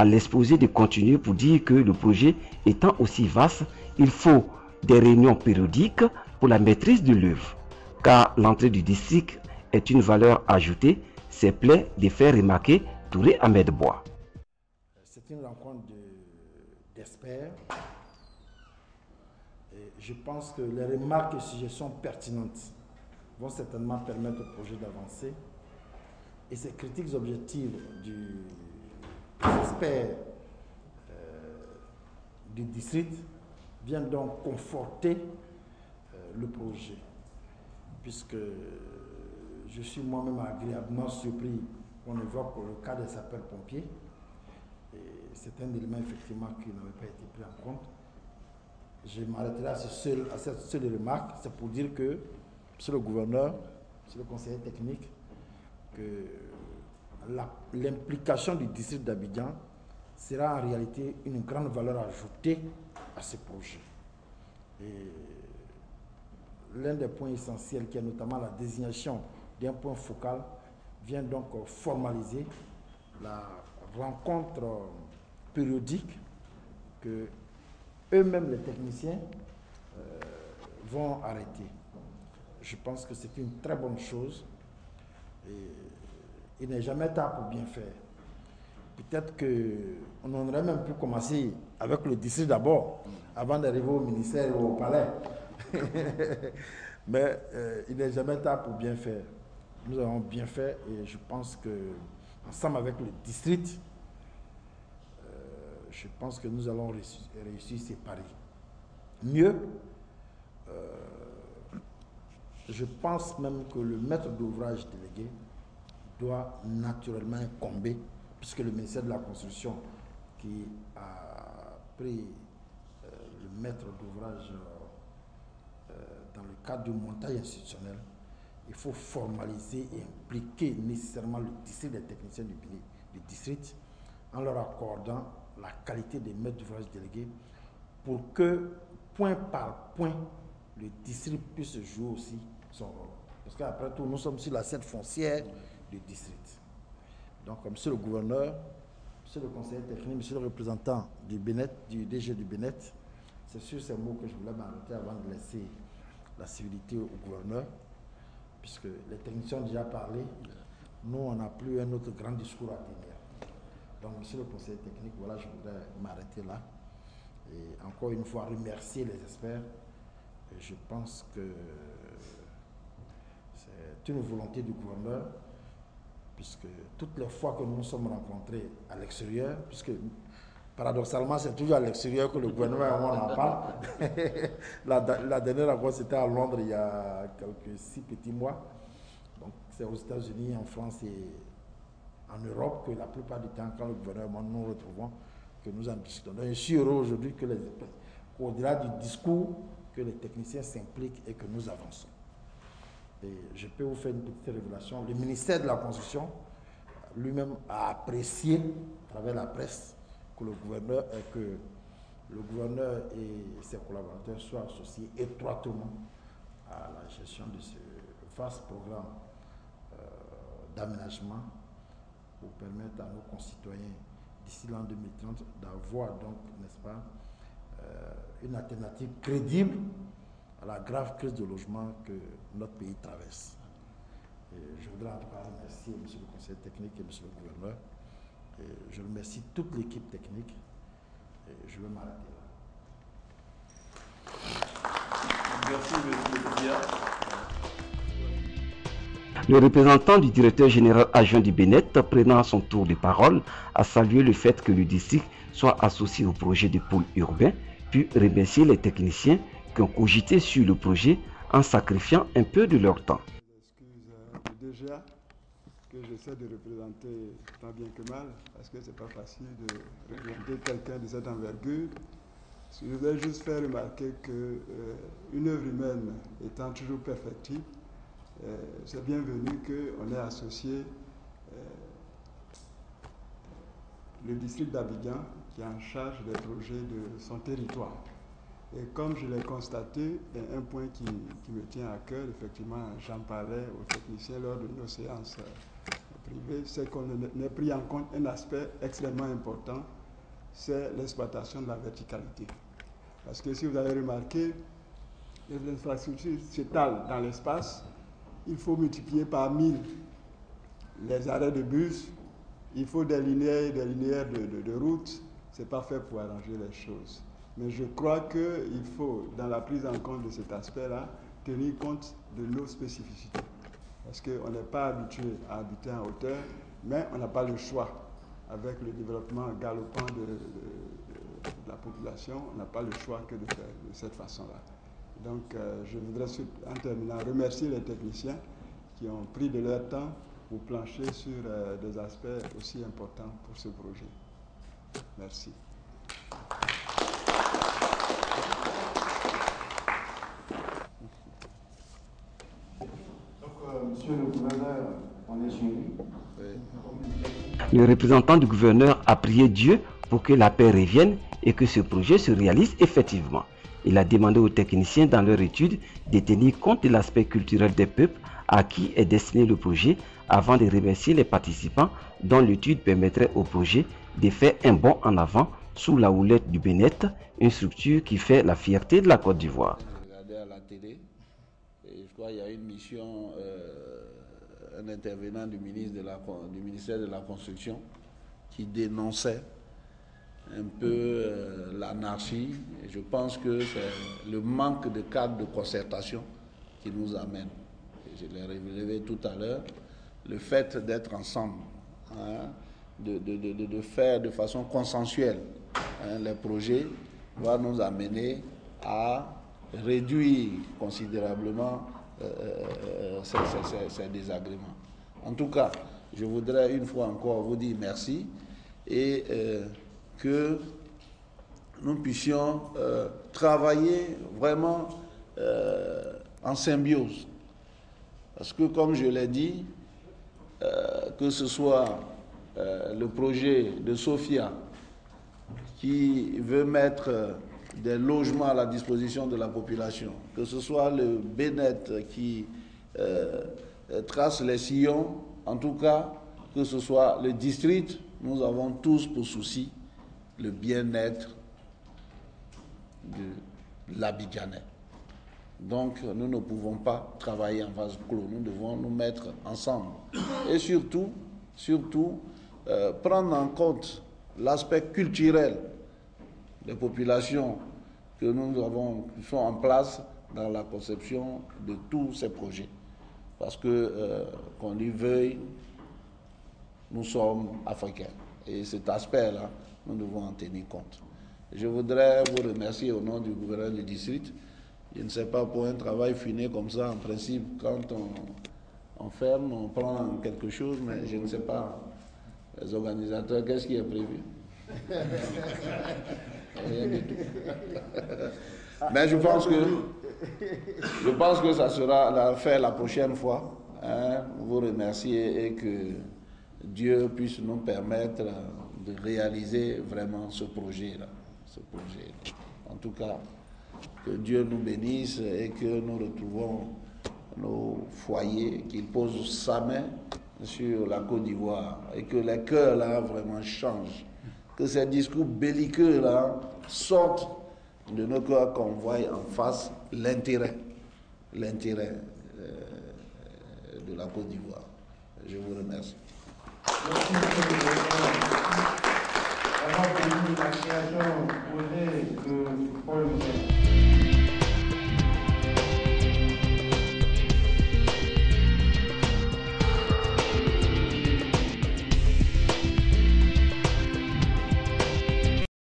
à l'exposé de continuer pour dire que le projet étant aussi vaste, il faut des réunions périodiques pour la maîtrise de l'œuvre, car l'entrée du district est une valeur ajoutée, c'est plaît de faire remarquer Touré Ahmed Bois. C'est une rencontre d'experts. Je pense que les remarques et suggestions pertinentes vont certainement permettre au projet d'avancer. Et ces critiques objectives des experts du district viennent donc conforter le projet, puisque je suis moi-même agréablement surpris qu'on évoque le cas des sapeurs-pompiers. C'est un élément effectivement qui n'avait pas été pris en compte. Je m'arrêterai à cette seule remarque, c'est pour dire que, monsieur le gouverneur, monsieur le conseiller technique, que l'implication du district d'Abidjan sera en réalité une grande valeur ajoutée à ce projet. Et l'un des points essentiels, qui est notamment la désignation d'un point focal, vient donc formaliser la rencontre périodique que eux-mêmes, les techniciens, vont arrêter. Je pense que c'est une très bonne chose. Et il n'est jamais tard pour bien faire. Peut-être qu'on aurait même pu commencer avec le district d'abord, avant d'arriver au ministère ou au palais. Mais il n'est jamais tard pour bien faire. Nous avons bien fait et je pense que, ensemble avec le district, je pense que nous allons réussir ces paris. Mieux, je pense même que le maître d'ouvrage délégué doit naturellement incomber, puisque le ministère de la Construction qui a pris le maître d'ouvrage dans le cadre du montage institutionnel, il faut formaliser et impliquer nécessairement le district des techniciens du district en leur accordant la qualité des maîtres d'ouvrage délégués pour que, point par point, le district puisse jouer aussi son rôle. Parce qu'après tout, nous sommes sur la scène foncière du district. Donc, monsieur le gouverneur, monsieur le conseiller technique, monsieur le représentant du DG du Bénet, c'est sur ces mots que je voulais m'arrêter avant de laisser la civilité au gouverneur, puisque les techniciens ont déjà parlé. Nous, on n'a plus un autre grand discours à tenir. Donc, monsieur le conseiller technique, voilà, je voudrais m'arrêter là. Et encore une fois, remercier les experts. Et je pense que c'est une volonté du gouverneur, puisque toutes les fois que nous nous sommes rencontrés à l'extérieur, puisque paradoxalement, c'est toujours à l'extérieur que le gouvernement et moi en parle. La dernière rencontre, c'était à Londres il y a quelques 6 petits mois. Donc, c'est aux États-Unis, en France et en Europe que la plupart du temps, quand le gouvernement nous retrouvons, que nous en discutons. Donc, je suis heureux aujourd'hui que au-delà du discours, que les techniciens s'impliquent et que nous avançons. Et je peux vous faire une petite révélation. Le ministère de la Construction lui-même a apprécié, à travers la presse, que le gouverneur et ses collaborateurs soient associés étroitement à la gestion de ce vaste programme d'aménagement pour permettre à nos concitoyens, d'ici l'an 2030, d'avoir donc, n'est-ce pas, une alternative crédible à la grave crise de logement que notre pays traverse. Et je voudrais en tout cas remercier M. le conseiller technique et M. le gouverneur. Et je remercie toute l'équipe technique. Et je vais m'arrêter là. Merci, M. le président. Le représentant du directeur général adjoint du Bénet, prenant son tour de parole, a salué le fait que le district soit associé au projet de pôle urbain, puis remercier les techniciens qui ont cogité sur le projet en sacrifiant un peu de leur temps. Excuse du DGA que j'essaie de représenter tant bien que mal, parce que c'est pas facile de représenter quelqu'un de cette envergure. Je voudrais juste faire remarquer qu'une œuvre humaine étant toujours perfectible, c'est bienvenu qu'on ait associé le district d'Abidjan qui est en charge des projets de son territoire. Et comme je l'ai constaté, il y a un point qui me tient à cœur, effectivement, j'en parlais aux techniciens lors de nos séances privé, c'est qu'on ait pris en compte un aspect extrêmement important, c'est l'exploitation de la verticalité. Parce que si vous avez remarqué, les infrastructures s'étalent dans l'espace, il faut multiplier par 1000 les arrêts de bus, il faut des linéaires de routes, ce n'est pas fait pour arranger les choses. Mais je crois qu'il faut, dans la prise en compte de cet aspect-là, tenir compte de nos spécificités. Parce qu'on n'est pas habitué à habiter en hauteur, mais on n'a pas le choix. Avec le développement galopant de la population, on n'a pas le choix que de faire de cette façon-là. Donc, je voudrais, en terminant, remercier les techniciens qui ont pris de leur temps pour plancher sur des aspects aussi importants pour ce projet. Merci. Monsieur le gouverneur, on est chez lui. Le représentant du gouverneur a prié Dieu pour que la paix revienne et que ce projet se réalise effectivement. Il a demandé aux techniciens dans leur étude de tenir compte de l'aspect culturel des peuples à qui est destiné le projet avant de remercier les participants dont l'étude permettrait au projet de faire un bond en avant sous la houlette du Bénin, une structure qui fait la fierté de la Côte d'Ivoire. J'ai regardé à la télé et je crois qu'il y a une mission, un intervenant du ministère de la Construction qui dénonçait un peu l'anarchie. Et je pense que c'est le manque de cadre de concertation qui nous amène. Et je l'ai relevé tout à l'heure, le fait d'être ensemble, hein, de faire de façon consensuelle les projets va nous amener à réduire considérablement ces désagréments. En tout cas, je voudrais une fois encore vous dire merci et que nous puissions travailler vraiment en symbiose. Parce que, comme je l'ai dit, que ce soit le projet de Sophia qui veut mettre des logements à la disposition de la population, que ce soit le Bénet qui trace les sillons, en tout cas, que ce soit le district, nous avons tous pour souci le bien-être de l'Abidjanais. Donc, nous ne pouvons pas travailler en vase clos, nous devons nous mettre ensemble. Et surtout, prendre en compte l'aspect culturel des populations que nous avons, qui sont en place dans la conception de tous ces projets. Parce que, qu'on y veuille, nous sommes africains. Et cet aspect-là, nous devons en tenir compte. Je voudrais vous remercier au nom du gouverneur du district. Je ne sais pas, pour un travail fini comme ça, en principe, quand on ferme, on prend quelque chose, mais je ne sais pas, les organisateurs, qu'est-ce qui est prévu? Rien du tout. Mais je pense que ça sera l'affaire la prochaine fois. Hein, vous remercier et que Dieu puisse nous permettre de réaliser vraiment ce projet-là. En tout cas, que Dieu nous bénisse et que nous retrouvons nos foyers, qu'il pose sa main sur la Côte d'Ivoire et que les cœurs là vraiment changent. Que ces discours belliqueux là sortent de nos cœurs, qu'on voie en face l'intérêt de la Côte d'Ivoire. Je vous remercie. Avant de la création du projet de Paul